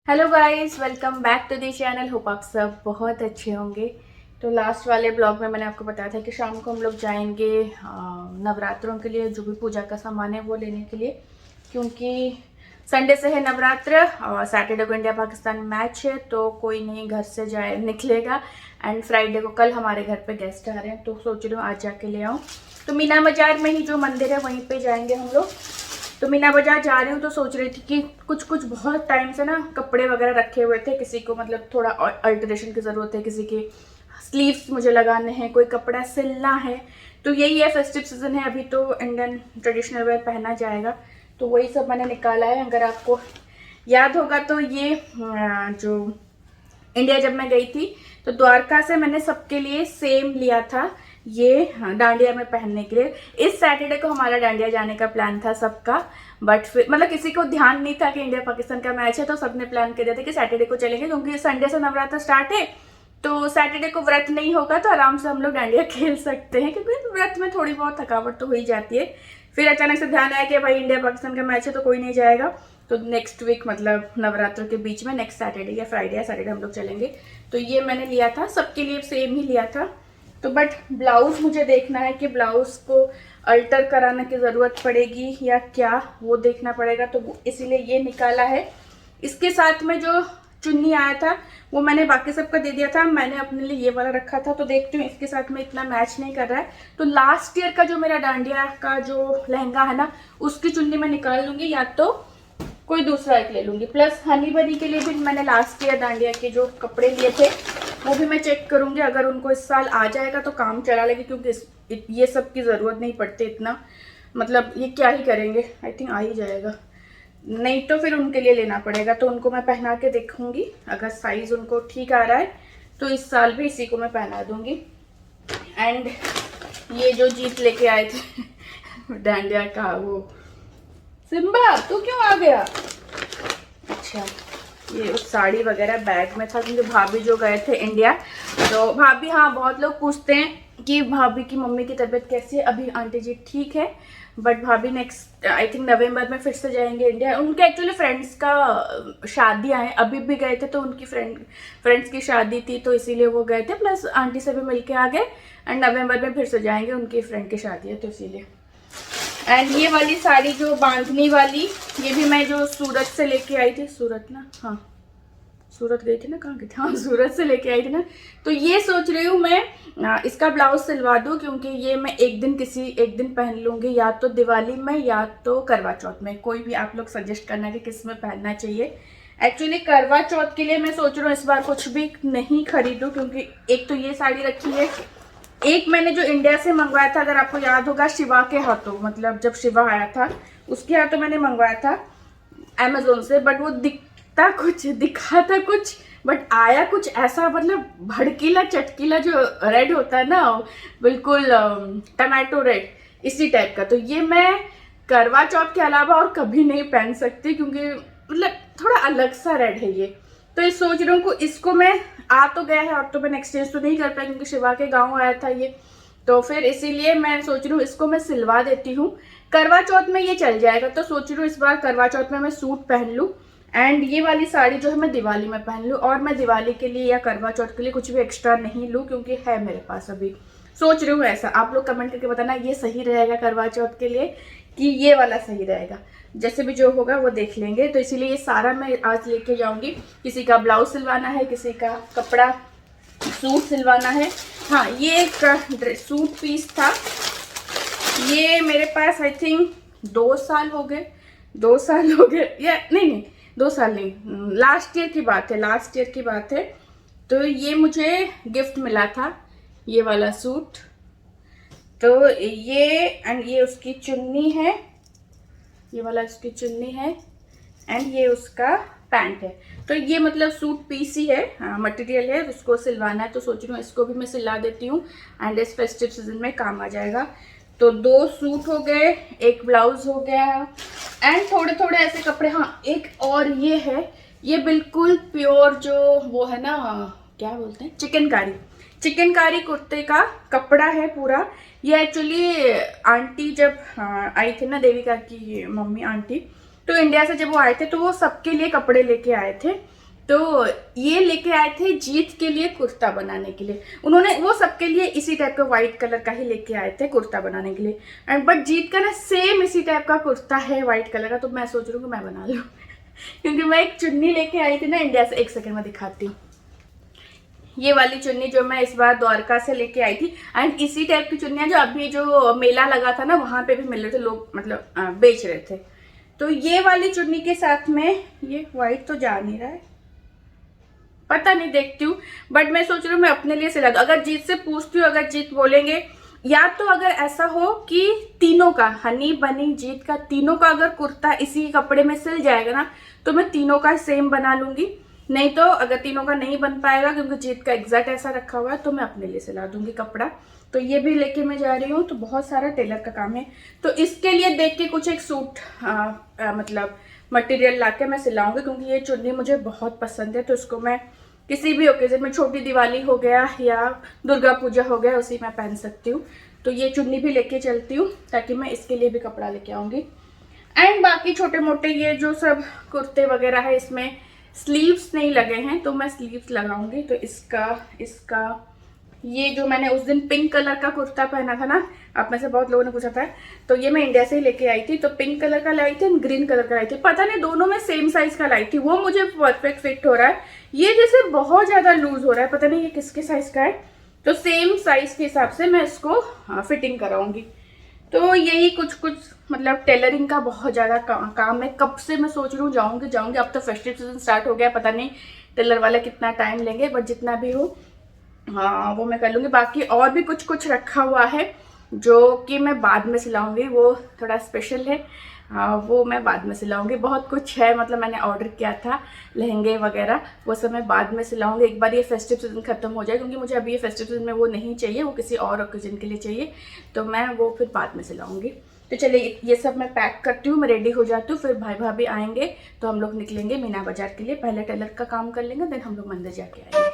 Hello guys, welcome back to the channel. Hope आप सब बहुत अच्छे होंगे। तो लास्ट वाले ब्लॉग में मैंने आपको बताया था कि शाम को हम लोग जाएंगे नवरात्रों के लिए, जो भी पूजा का सामान है वो लेने के लिए, क्योंकि संडे से है नवरात्र और सैटरडे को इंडिया पाकिस्तान मैच है, तो कोई नहीं घर से जाए निकलेगा। एंड फ्राइडे को कल हमारे घर पे गेस्ट आ रहे हैं, तो सोच रही हूँ आज जाके ले आऊँ। तो मीना बाजार में ही जो मंदिर है वहीं पे जाएंगे हम लोग। तो मीना बाजार जा रही हूँ तो सोच रही थी कि कुछ कुछ बहुत टाइम से ना कपड़े वगैरह रखे हुए थे, किसी को मतलब थोड़ा अल्टरेशन की ज़रूरत है, किसी के स्लीव्स मुझे लगाने हैं, कोई कपड़ा सिलना है। तो यही है, फेस्टिव सीजन है, अभी तो इंडियन ट्रेडिशनल वेयर पहना जाएगा, तो वही सब मैंने निकाला है। अगर आपको याद होगा तो ये जो इंडिया जब मैं गई थी तो द्वारका से मैंने सबके लिए सेम लिया था, ये डांडिया में पहनने के लिए। इस सैटरडे को हमारा डांडिया जाने का प्लान था सबका, बट फिर मतलब किसी को ध्यान नहीं था कि इंडिया पाकिस्तान का मैच है, तो सबने प्लान कर दिया था कि सैटरडे को चलेंगे, क्योंकि संडे से नवरात्र स्टार्ट है। तो सैटरडे को व्रत नहीं होगा तो आराम से हम लोग डांडिया खेल सकते हैं, क्योंकि व्रत में थोड़ी बहुत थकावट तो हो ही जाती है। फिर अचानक से ध्यान आया कि भाई इंडिया पाकिस्तान का मैच है तो कोई नहीं जाएगा, तो नेक्स्ट वीक मतलब नवरात्र के बीच में नेक्स्ट सैटरडे या फ्राइडे या सैटरडे हम लोग चलेंगे। तो ये मैंने लिया था, सबके लिए सेम ही लिया था। तो बट ब्लाउज मुझे देखना है कि ब्लाउज को अल्टर कराने की ज़रूरत पड़ेगी या क्या, वो देखना पड़ेगा, तो इसीलिए ये निकाला है। इसके साथ में जो चुन्नी आया था वो मैंने बाकी सबका दे दिया था, मैंने अपने लिए ये वाला रखा था, तो देखती हूँ इसके साथ में इतना मैच नहीं कर रहा है। तो लास्ट ईयर का जो मेरा डांडिया का जो लहंगा है ना, उसकी चुन्नी मैं निकाल लूँगी, या तो कोई दूसरा एक ले लूँगी। प्लस हनी बनी के लिए भी मैंने लास्ट ईयर डांडिया के जो कपड़े लिए थे वो भी मैं चेक करूँगी, अगर उनको इस साल आ जाएगा तो काम चला लेगी, क्योंकि ये सब की ज़रूरत नहीं पड़ती इतना, मतलब ये क्या ही करेंगे, आई थिंक आ ही जाएगा, नहीं तो फिर उनके लिए लेना पड़ेगा। तो उनको मैं पहना के देखूंगी, अगर साइज उनको ठीक आ रहा है तो इस साल भी इसी को मैं पहना दूंगी। एंड ये जो जीत लेके आए थे डांडिया का, वो सिम्बा तू क्यों आ गया? अच्छा, ये उस साड़ी वगैरह बैग में था, क्योंकि भाभी जो गए थे इंडिया, तो भाभी, हाँ बहुत लोग पूछते हैं कि भाभी की मम्मी की तबीयत कैसी है। अभी आंटी जी ठीक है, बट भाभी नेक्स्ट आई थिंक नवंबर में फिर से जाएंगे इंडिया। उनके एक्चुअली फ्रेंड्स का शादियां हैं, अभी भी गए थे तो उनकी फ्रेंड्स की शादी थी, तो इसीलिए वो गए थे, प्लस आंटी से भी मिल के आ गए। एंड नवंबर में फिर से जाएंगे, उनकी फ्रेंड की शादी है, तो इसीलिए। एंड ये वाली साड़ी जो बांधनी वाली, ये भी मैं जो सूरत से लेके आई थी, सूरत ना, हाँ सूरत गई थी ना, कहाँ गई थी, हाँ सूरत से लेके आई थी ना। तो ये सोच रही हूँ मैं इसका ब्लाउज सिलवा दूँ, क्योंकि ये मैं एक दिन पहन लूँगी, या तो दिवाली में या तो करवा चौथ में, कोई भी आप लोग सजेस्ट करना कि किस में पहनना चाहिए। एक्चुअली करवा चौथ के लिए मैं सोच रहा हूँ इस बार कुछ भी नहीं खरीदूँ, क्योंकि एक तो ये साड़ी रखी है, एक मैंने जो इंडिया से मंगवाया था, अगर आपको याद होगा शिवा के हाथों, मतलब जब शिवा आया था उसके हाथों मैंने मंगवाया था अमेजोन से, बट वो दिखता कुछ, दिखा था कुछ, बट आया कुछ ऐसा, मतलब भड़कीला चटकीला जो रेड होता है ना, बिल्कुल टमाटो रेड, इसी टाइप का। तो ये मैं करवा चौथ के अलावा और कभी नहीं पहन सकती, क्योंकि मतलब थोड़ा अलग सा रेड है ये। तो ये सोच रही हूँ इसको मैं, आ तो गया है और तो मैं एक्सचेंज तो नहीं कर पाई, क्योंकि शिवा के गाँव आया था ये, तो फिर इसीलिए मैं सोच रही हूँ इसको मैं सिलवा देती हूँ, करवा चौथ में ये चल जाएगा। तो सोच रही हूँ इस बार करवा चौथ में मैं सूट पहन लूँ, एंड ये वाली साड़ी जो है मैं दिवाली में पहन लूँ, और मैं दिवाली के लिए या करवा चौथ के लिए कुछ भी एक्स्ट्रा नहीं लूँ, क्योंकि है मेरे पास अभी। सोच रही हूँ ऐसा, आप लोग कमेंट करके बताना ये सही रहेगा करवा चौथ के लिए कि ये वाला सही रहेगा, जैसे भी जो होगा वो देख लेंगे। तो इसीलिए ये सारा मैं आज लेके जाऊंगी, किसी का ब्लाउज सिलवाना है, किसी का कपड़ा सूट सिलवाना है। हाँ, ये एक सूट पीस था, ये मेरे पास आई थिंक 2 साल हो गए, 2 साल हो गए, या नहीं 2 साल नहीं, लास्ट ईयर की बात है, लास्ट ईयर की बात है। तो ये मुझे गिफ्ट मिला था, ये वाला सूट। तो ये एंड ये उसकी चुन्नी है, ये वाला उसकी चुन्नी है, एंड ये उसका पैंट है। तो ये मतलब सूट पीस ही है, मटेरियल है, उसको सिलवाना है, तो सोच रही हूँ इसको भी मैं सिला देती हूँ, एंड इस फेस्टिव सीजन में काम आ जाएगा। तो 2 सूट हो गए, एक ब्लाउज हो गया, एंड थोड़े थोड़े ऐसे कपड़े। हाँ, एक और ये है, ये बिल्कुल प्योर जो वो है ना, क्या बोलते हैं, चिकनकारी कुर्ते का कपड़ा है पूरा। ये एक्चुअली आंटी जब आई थी ना, देविका की मम्मी आंटी, तो इंडिया से जब वो आए थे तो वो सबके लिए कपड़े लेके आए थे, तो ये लेके आए थे जीत के लिए कुर्ता बनाने के लिए। उन्होंने वो सबके लिए इसी टाइप का वाइट कलर का ही लेके आए थे कुर्ता बनाने के लिए। एंड बट जीत का ना सेम इसी टाइप का कुर्ता है वाइट कलर का, तो मैं सोच रही हूँ कि मैं बना लूँ क्योंकि मैं एक चुन्नी लेके आई थी ना इंडिया से। एक सेकंड में दिखाती हूँ। ये वाली चुन्नी जो मैं इस बार द्वारका से लेके आई थी, एंड इसी टाइप की चुन्नियाँ जो अभी जो मेला लगा था ना वहाँ पे भी मिल रहे थे लोग, मतलब बेच रहे थे। तो ये वाली चुन्नी के साथ में ये वाइट तो जा नहीं रहा है, पता नहीं, देखती हूँ। बट मैं सोच रही हूँ मैं अपने लिए सिला दूँ। अगर जीत से पूछती हूँ, अगर जीत बोलेंगे, या तो अगर ऐसा हो कि तीनों का, हनी बनी जीत का तीनों का अगर कुर्ता इसी कपड़े में सिल जाएगा ना, तो मैं तीनों का सेम बना लूंगी। नहीं तो अगर तीनों का नहीं बन पाएगा क्योंकि जीत का एग्जैक्ट ऐसा रखा हुआ है, तो मैं अपने लिए सिला दूंगी कपड़ा। तो ये भी लेके मैं जा रही हूँ। तो बहुत सारा टेलर का काम है, तो इसके लिए देख के कुछ एक सूट मतलब मटेरियल ला के मैं सिलाऊंगी, क्योंकि ये चुन्नी मुझे बहुत पसंद है। तो इसको मैं किसी भी ओकेजन में, छोटी दिवाली हो गया या दुर्गा पूजा हो गया, उसी में पहन सकती हूँ। तो ये चुन्नी भी लेके चलती हूँ ताकि मैं इसके लिए भी कपड़ा लेके आऊँगी। एंड बाकी छोटे मोटे ये जो सब कुर्ते वगैरह है, इसमें स्लीव्स नहीं लगे हैं, तो मैं स्लीव्स लगाऊंगी। तो इसका ये जो मैंने उस दिन पिंक कलर का कुर्ता पहना था ना, आप में से बहुत लोगों ने पूछा था, तो ये मैं इंडिया से ही लेके आई थी। तो पिंक कलर का लाई थी, ग्रीन कलर का लाई थी, पता नहीं दोनों में सेम साइज का लाई थी। वो मुझे परफेक्ट फिट हो रहा है, ये जैसे बहुत ज्यादा लूज हो रहा है, पता नहीं ये किसके साइज का है। तो सेम साइज के हिसाब से मैं इसको फिटिंग कराऊंगी। तो यही कुछ मतलब टेलरिंग का बहुत ज़्यादा काम है। कब से मैं सोच रही हूँ जाऊँगी। अब तो फेस्टिव सीजन स्टार्ट हो गया, पता नहीं टेलर वाले कितना टाइम लेंगे, बट जितना भी हो हाँ वो मैं कर लूँगी। बाकी और भी कुछ रखा हुआ है जो कि मैं बाद में सिलाऊंगी, वो थोड़ा स्पेशल है, वो मैं बाद में सिलाऊंगी। बहुत कुछ है, मतलब मैंने ऑर्डर किया था लहंगे वगैरह, वो सब मैं बाद में सिलाऊंगी। एक बार ये फेस्टिव सीजन खत्म हो जाए, क्योंकि मुझे अभी ये फेस्टिव सीजन में वो नहीं चाहिए, वो किसी और ओकेजन के लिए चाहिए, तो मैं वो फिर बाद में सिलाऊंगी। तो चलिए ये सब मैं पैक करती हूँ, मैं रेडी हो जाती हूँ, फिर भाई भाभी आएंगे तो हम लोग निकलेंगे मीना बाजार के लिए। पहले टेलर का काम कर लेंगे, देन हम लोग मंदिर जाके आएंगे।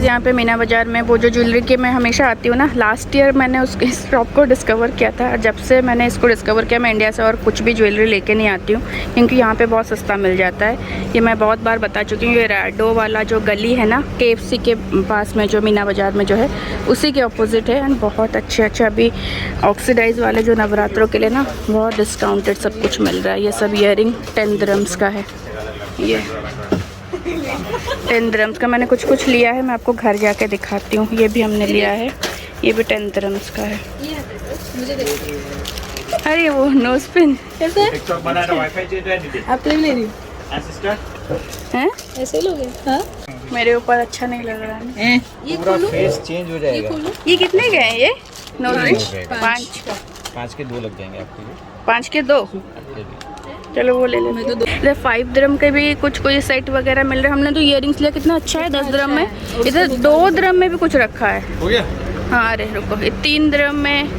यहाँ पे मीना बाज़ार में वो जो ज्वेलरी की मैं हमेशा आती हूँ ना, लास्ट ईयर मैंने इस शॉप को डिस्कवर किया था। जब से मैंने इसको डिस्कवर किया, मैं इंडिया से और कुछ भी ज्वेलरी लेके नहीं आती हूँ, क्योंकि यहाँ पे बहुत सस्ता मिल जाता है। ये मैं बहुत बार बता चुकी हूँ। ये रैडो वाला जो गली है ना, KFC के पास में जो मीना बाज़ार में जो है, उसी के अपोजिट है। एंड बहुत अच्छे अभी ऑक्सीडाइज वाले जो नवरात्रों के लिए ना बहुत डिस्काउंटेड सब कुछ मिल रहा है। ये सब ईयरिंग 10 दिरहम्स का है, ये 10 दिरहम्स का मैंने कुछ लिया है, मैं आपको घर जाके दिखाती हूँ। ये भी हमने लिया है, ये भी 10 दिरहम्स का है। अरे वो नोज पिन कैसे आप ले रही हैं? ऐसे लोगे? हाँ मेरे ऊपर अच्छा नहीं लग रहा है। ये पूरा खोलो, फेस चेंज हो ये जाएगा। खोलो। ये कितने के हैं ये नोज? पाँच। 5 5 के 2 लग जाएंगे आपके लिए। 5 के 2। आपके लिए। चलो वो ले लेते हैं। इधर 5 दिरहम के भी कुछ कोई सेट वगैरह मिल रहे हैं। हमने तो इयरिंग्स लिया, कितना अच्छा है 10 दिरहम में। इधर 2 दिरहम में भी कुछ रखा है। हो गया? हाँ अरे रुको, ये 3 दिरहम में,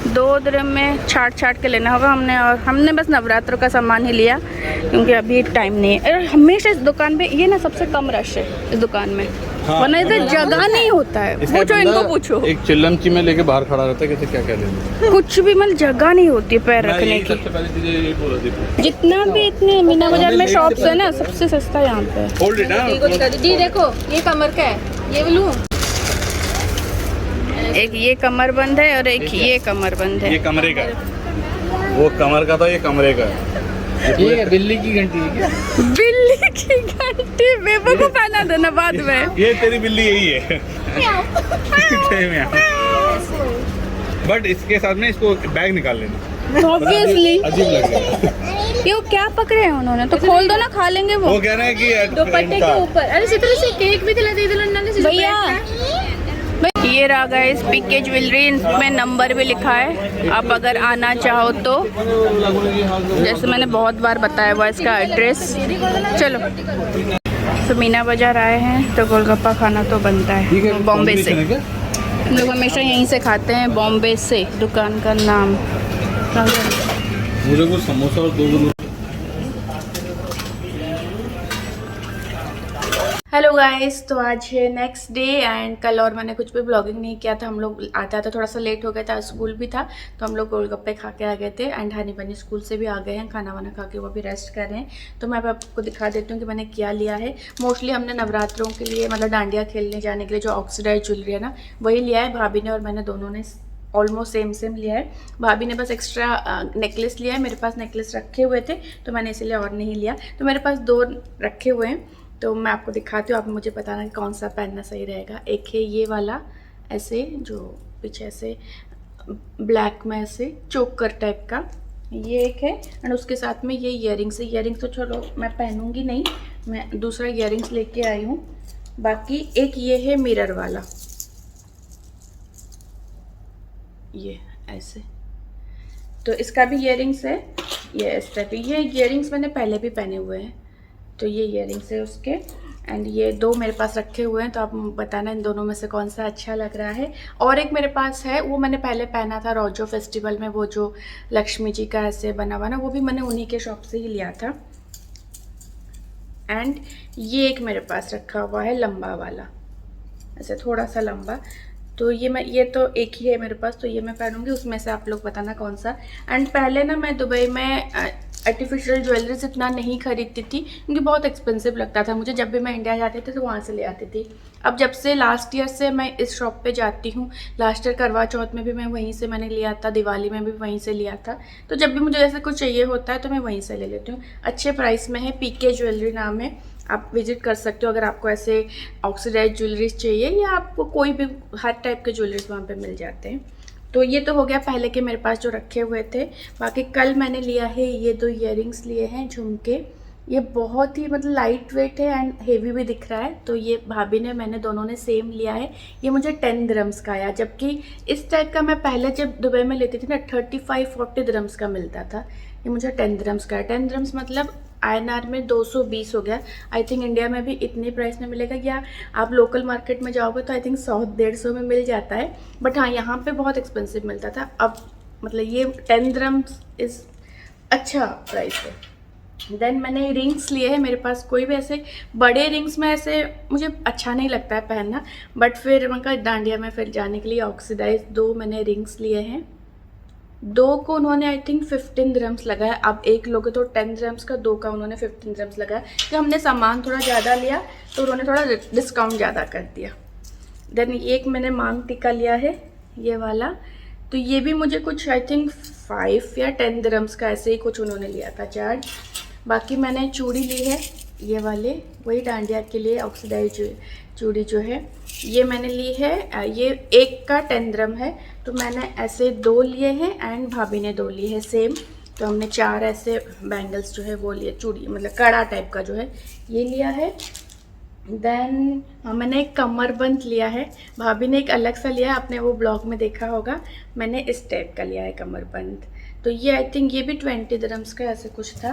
2 दिरहम में छाट के लेना होगा हमने। और हमने बस नवरात्रों का सामान ही लिया क्योंकि अभी टाइम नहीं है। और हमेशा इस दुकान पे ये ना सबसे कम रश है इस दुकान में। हाँ, वरना इधर जगह नहीं होता है। पूछो इनको, पूछो। एक चिल्लम में लेके बाहर खड़ा रहता है, कैसे क्या लेंगे। कुछ भी मतलब जगह नहीं होती है पैर रखने की। सबसे पहले चीज़ यही बोला थी। जितना भी इतने मीना बाजार में शॉप्स है ना, सबसे सस्ता यहाँ पे है। होल्ड इट ना। दी देखो, ये कमर का है, ये लूं? एक ये कमर बंद है और एक ये कमर बंद है। ये कमरे का है, वो कमर का था, ये कमरे का है। ये बिल्ली की घंटी है क्या? बिल्ली की घंटी बेबो को पहना देना बाद में। ये तेरी बिल्ली यही है। बट इसके साथ में इसको बैग निकाल लेना। ऑब्वियसली अजीब लगेगा। ये वो क्या पकड़े हैं उन्होंने, तो खोल दो ना, खा लेंगे वो। वो कह रहे हैं कि दुपट्टे के ऊपर। अरे सितरा से केक भी दिला दे दो ने भैया। ये रहा गाइस पीके ज्वेलरी, इसमें नंबर भी लिखा है। आप अगर आना चाहो तो, जैसे मैंने बहुत बार बताया हुआ इसका एड्रेस। चलो तो मीना बाजार आए हैं तो गोलगप्पा खाना तो बनता है बॉम्बे से। हम लोग हमेशा यहीं से खाते हैं, बॉम्बे से। दुकान का नाम मुझे कुछ समोसा और 2 हेलो गाइस, तो आज है नेक्स्ट डे एंड कल और मैंने कुछ भी ब्लॉगिंग नहीं किया था। हम लोग आते आते थोड़ा सा लेट हो गया था, स्कूल भी था तो हम लोग गोलगप्पे खा के आ गए थे। एंड हनी बनी स्कूल से भी आ गए हैं, खाना वाना खा के वो भी रेस्ट कर रहे हैं। तो मैं अब आपको दिखा देती हूँ कि मैंने क्या लिया है। मोस्टली हमने नवरात्रों के लिए, मतलब डांडिया खेलने जाने के लिए जो ऑक्सीडाइज ज्वेलरी है ना, वही लिया है। भाभी ने और मैंने दोनों ने ऑलमोस्ट सेम लिया है। भाभी ने बस एक्स्ट्रा नेकलेस लिया है, मेरे पास नेकलेस रखे हुए थे तो मैंने इसलिए और नहीं लिया। तो मेरे पास 2 रखे हुए हैं, तो मैं आपको दिखाती हूँ। आप मुझे बताना कि कौन सा पहनना सही रहेगा। एक है ये वाला, ऐसे जो पीछे ऐसे ब्लैक में ऐसे चोकर टाइप का, ये एक है। एंड उसके साथ में ये इयरिंग्स है। इयरिंग्स तो चलो मैं पहनूंगी नहीं, मैं दूसरा इयरिंग्स लेके आई हूँ। बाकी एक ये है मिरर वाला, ये ऐसे, तो इसका भी इयरिंग्स है। ये इस टाइप, ये इयरिंग्स मैंने पहले भी पहने हुए हैं, तो ये इयरिंग्स है उसके। एंड ये 2 मेरे पास रखे हुए हैं, तो आप बताना इन दोनों में से कौन सा अच्छा लग रहा है। और एक मेरे पास है, वो मैंने पहले पहना था रोजो फेस्टिवल में, वो जो लक्ष्मी जी का ऐसे बना हुआ ना, वो भी मैंने उन्हीं के शॉप से ही लिया था। एंड ये एक मेरे पास रखा हुआ है लंबा वाला, ऐसे थोड़ा सा लंबा। तो ये तो एक ही है मेरे पास, तो ये मैं पहनूंगी। उसमें से आप लोग बताना कौन सा। एंड पहले ना मैं दुबई में आर्टिफिशियल ज्वेलरीज इतना नहीं खरीदती थी क्योंकि बहुत एक्सपेंसिव लगता था मुझे। जब भी मैं इंडिया जाती थी तो वहाँ से ले आती थी। अब जब से लास्ट ईयर से मैं इस शॉप पे जाती हूँ, लास्ट ईयर करवा चौथ में भी मैं वहीं से मैंने लिया था, दिवाली में भी वहीं से लिया था। तो जब भी मुझे ऐसे कुछ चाहिए होता है तो मैं वहीं से ले लेती हूँ। अच्छे प्राइस में है, पीके ज्वेलरी नाम है, आप विजिट कर सकते हो अगर आपको ऐसे ऑक्सीडाइज ज्वेलरीज चाहिए, या आपको कोई भी हर टाइप के ज्वेलरीज वहाँ पे मिल जाते हैं। तो ये तो हो गया पहले के मेरे पास जो रखे हुए थे। बाकी कल मैंने लिया है ये 2 इयरिंग्स लिए हैं झुमके। ये बहुत ही मतलब लाइट वेट है एंड हेवी भी दिख रहा है। तो ये भाभी ने मैंने दोनों ने सेम लिया है। ये मुझे 10 दिरहम्स का आया, जबकि इस टाइप का मैं पहले जब दुबई में लेती थी ना 35-40 दिरहम्स का मिलता था। ये मुझे 10 दिरहम्स का है। 10 दिरहम्स मतलब INR में 220 हो गया। आई थिंक इंडिया में भी इतने प्राइस में मिलेगा, या आप लोकल मार्केट में जाओगे तो आई थिंक 100-150 में मिल जाता है। बट हाँ, यहाँ पे बहुत एक्सपेंसिव मिलता था। अब मतलब ये 10 दिरहम्स इज़ अच्छा प्राइस है। देन मैंने रिंग्स लिए हैं। मेरे पास कोई भी ऐसे बड़े रिंग्स में ऐसे मुझे अच्छा नहीं लगता है पहनना, बट फिर मैं डांडिया में फिर जाने के लिए ऑक्सीडाइज 2 मैंने रिंग्स लिए हैं। 2 को उन्होंने आई थिंक 15 दिरहम्स लगाया। अब एक लोगे तो 10 दिरहम्स का, 2 का उन्होंने 15 दिरहम्स लगाया। तो हमने सामान थोड़ा ज़्यादा लिया तो उन्होंने थोड़ा डिस्काउंट ज़्यादा कर दिया। देन एक मैंने मांग टीका लिया है, ये वाला। तो ये भी मुझे कुछ आई थिंक 5 या 10 दिरहम्स का ऐसे ही कुछ उन्होंने लिया था चार्ज। बाकी मैंने चूड़ी ली है ये वाले, वही डांडिया के लिए ऑक्सीडाइज चूड़ी जो है, ये मैंने ली है। ये एक का 10 दिरहम है, तो मैंने ऐसे 2 लिए हैं एंड भाभी ने 2 लिए हैं सेम। तो हमने 4 ऐसे बैंगल्स जो है वो लिए, चूड़ी मतलब कड़ा टाइप का जो है ये लिया है। देन मैंने एक कमरबंद लिया है, भाभी ने एक अलग सा लिया है, आपने वो ब्लॉग में देखा होगा। मैंने इस टाइप का लिया है कमरबंद, तो ये आई थिंक ये भी 20 दिरहम्स का ऐसे कुछ था।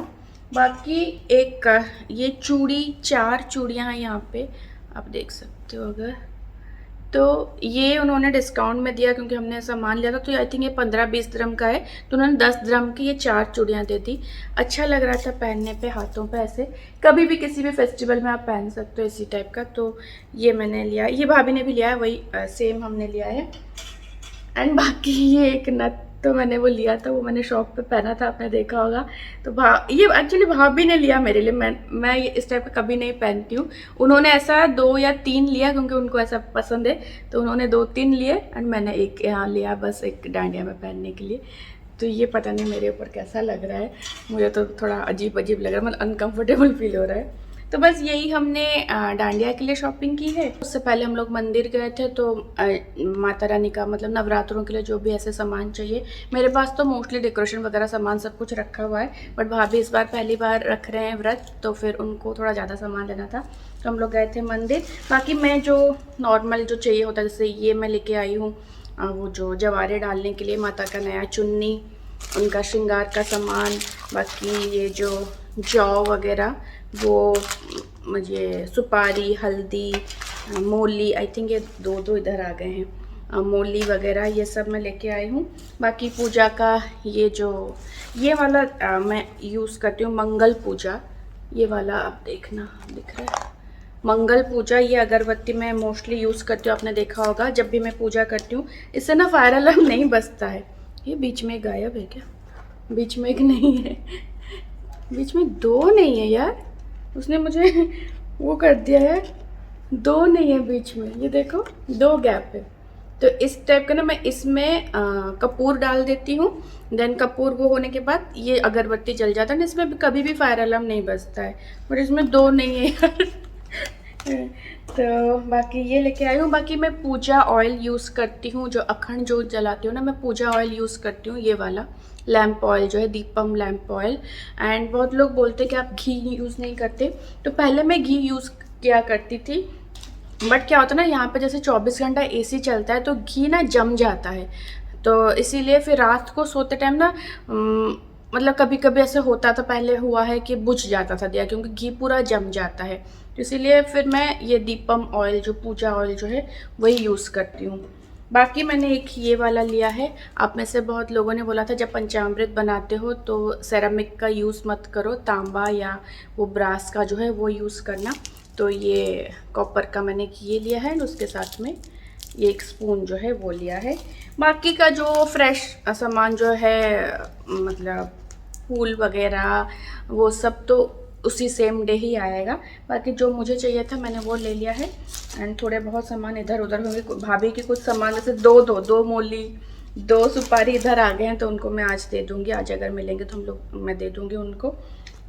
बाकी एक ये चूड़ी, 4 चूड़ियाँ हैं यहाँ पे, आप देख सकते हो अगर, तो ये उन्होंने डिस्काउंट में दिया क्योंकि हमने सामान लिया था, तो आई थिंक ये 15-20 दिरहम का है, तो उन्होंने 10 दिरहम की ये 4 चूड़ियाँ दे दी। अच्छा लग रहा था पहनने पे, हाथों पे ऐसे, कभी भी किसी भी फेस्टिवल में आप पहन सकते हो इसी टाइप का। तो ये मैंने लिया, ये भाभी ने भी लिया है, वही सेम हमने लिया है। एंड बाकी ये एक नथ तो मैंने वो लिया था, वो मैंने शॉप पे पहना था, आपने देखा होगा। तो ये एक्चुअली भाभी ने लिया मेरे लिए, मैं ये इस टाइप का कभी नहीं पहनती हूँ। उन्होंने ऐसा 2 या 3 लिया क्योंकि उनको ऐसा पसंद है, तो उन्होंने 2-3 लिए एंड मैंने एक यहाँ लिया बस, एक डांडिया में पहनने के लिए। तो ये पता नहीं मेरे ऊपर कैसा लग रहा है, मुझे तो थोड़ा अजीब अजीब लग रहा है, मतलब अनकम्फर्टेबल फील हो रहा है। तो बस यही हमने डांडिया के लिए शॉपिंग की है। उससे पहले हम लोग मंदिर गए थे, तो माता रानी का मतलब नवरात्रों के लिए जो भी ऐसे सामान चाहिए, मेरे पास तो मोस्टली डेकोरेशन वगैरह सामान सब कुछ रखा हुआ है, बट भाभी इस बार पहली बार रख रहे हैं व्रत, तो फिर उनको थोड़ा ज़्यादा सामान लेना था, तो हम लोग गए थे मंदिर। बाकी मैं जो नॉर्मल जो चाहिए होता है, जैसे ये मैं लेके आई हूँ वो जो जवारे डालने के लिए, माता का नया चुन्नी, उनका श्रृंगार का सामान, बाकी ये जो जौ वगैरह, वो मुझे सुपारी, हल्दी, मोली, आई थिंक ये 2 इधर आ गए हैं, मोली वगैरह ये सब मैं लेके आई हूँ। बाकी पूजा का ये वाला मैं यूज़ करती हूँ, मंगल पूजा, ये वाला आप देखना दिख रहा है, मंगल पूजा। ये अगरबत्ती मैं मोस्टली यूज़ करती हूँ, आपने देखा होगा जब भी मैं पूजा करती हूँ, इससे ना फायर अलार्म नहीं बजता है। ये बीच में गायब है क्या? बीच में एक नहीं है, बीच में 2 नहीं है यार, उसने मुझे वो कर दिया है, 2 नहीं है बीच में, ये देखो 2 गैप है। तो इस टाइप का ना मैं इसमें कपूर डाल देती हूँ, देन कपूर वो होने के बाद ये अगरबत्ती जल जाता है, इसमें कभी भी फायर अलार्म नहीं बजता है, बट इसमें 2 नहीं है यार। तो बाकी ये लेके आई हूँ। बाकी मैं पूजा ऑयल यूज़ करती हूँ, जो अखंड जोत जलाती हूँ ना, मैं पूजा ऑयल यूज़ करती हूँ, ये वाला लैम्प ऑयल जो है, दीपम लैम्प ऑयल। एंड बहुत लोग बोलते कि आप घी यूज़ नहीं करते, तो पहले मैं घी यूज़ किया करती थी, बट क्या होता है ना, यहाँ पे जैसे 24 घंटा एसी चलता है, तो घी ना जम जाता है, तो इसीलिए फिर रात को सोते टाइम ना मतलब कभी कभी ऐसे होता था, पहले हुआ है कि बुझ जाता था दिया, क्योंकि घी पूरा जम जाता है, तो इसीलिए फिर मैं ये दीपम ऑयल जो पूजा ऑयल जो है वही यूज़ करती हूँ। बाकी मैंने एक ये वाला लिया है, आप में से बहुत लोगों ने बोला था जब पंचामृत बनाते हो तो सेरामिक का यूज़ मत करो, तांबा या वो ब्रास का जो है वो यूज़ करना, तो ये कॉपर का मैंने ये लिया है, उसके साथ में ये एक स्पून जो है वो लिया है। बाकी का जो फ्रेश सामान जो है, मतलब फूल वगैरह वो सब तो उसी सेम डे ही आएगा, बाकी जो मुझे चाहिए था मैंने वो ले लिया है। एंड थोड़े बहुत सामान इधर उधर होंगे, भाभी की कुछ सामान जैसे 2 मोली, 2 सुपारी इधर आ गए हैं, तो उनको मैं आज दे दूँगी, आज अगर मिलेंगे तो हम लोग मैं दे दूँगी उनको।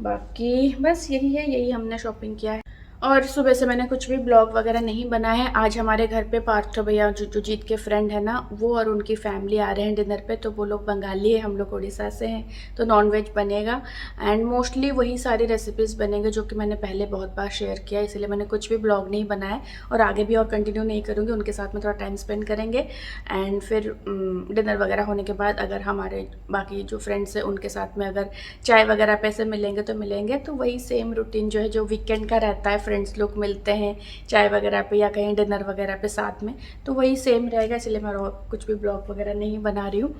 बाकी बस यही है, यही हमने शॉपिंग किया है। और सुबह से मैंने कुछ भी ब्लॉग वगैरह नहीं बनाया है। आज हमारे घर पे पार्थो भैया जो जीत के फ्रेंड है ना, वो और उनकी फैमिली आ रहे हैं डिनर पे, तो वो लोग बंगाली है, हम लोग उड़ीसा से हैं, तो नॉनवेज बनेगा। एंड मोस्टली वही सारी रेसिपीज़ बनेंगे जो कि मैंने पहले बहुत बार शेयर किया, इसलिए मैंने कुछ भी ब्लॉग नहीं बनाया और आगे भी और कंटिन्यू नहीं करूँगी। उनके साथ में थोड़ा टाइम स्पेंड करेंगे एंड फिर डिनर वगैरह होने के बाद अगर हमारे बाकी जो फ्रेंड्स हैं उनके साथ में अगर चाय वगैरह पे से मिलेंगे तो मिलेंगे। तो वही सेम रूटीन जो है जो वीकेंड का रहता है, फ्रेंड्स लोग मिलते हैं चाय वगैरह पे या कहीं डिनर वगैरह पे साथ में, तो वही सेम रहेगा, इसलिए मैं कुछ भी ब्लॉग वगैरह नहीं बना रही हूँ।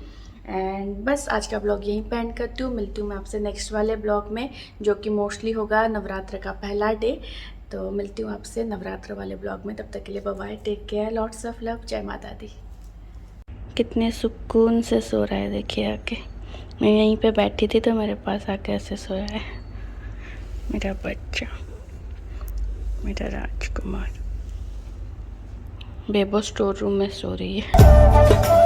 एंड बस आज का ब्लॉग यहीं पे एंड करती हूँ। मिलती हूँ मैं आपसे नेक्स्ट वाले ब्लॉग में, जो कि मोस्टली होगा नवरात्र का पहला डे। तो मिलती हूँ आपसे नवरात्र वाले ब्लॉग में, तब तक के लिए bye bye, take care, lots of love, जय माता दी। कितने सुकून से सो रहा है देखिए आके, मैं यहीं पे बैठी थी तो मेरे पास आके ऐसे सोया है मेरा बच्चा, मेरा राजकुमार। बेबो स्टोर रूम में सो रही है।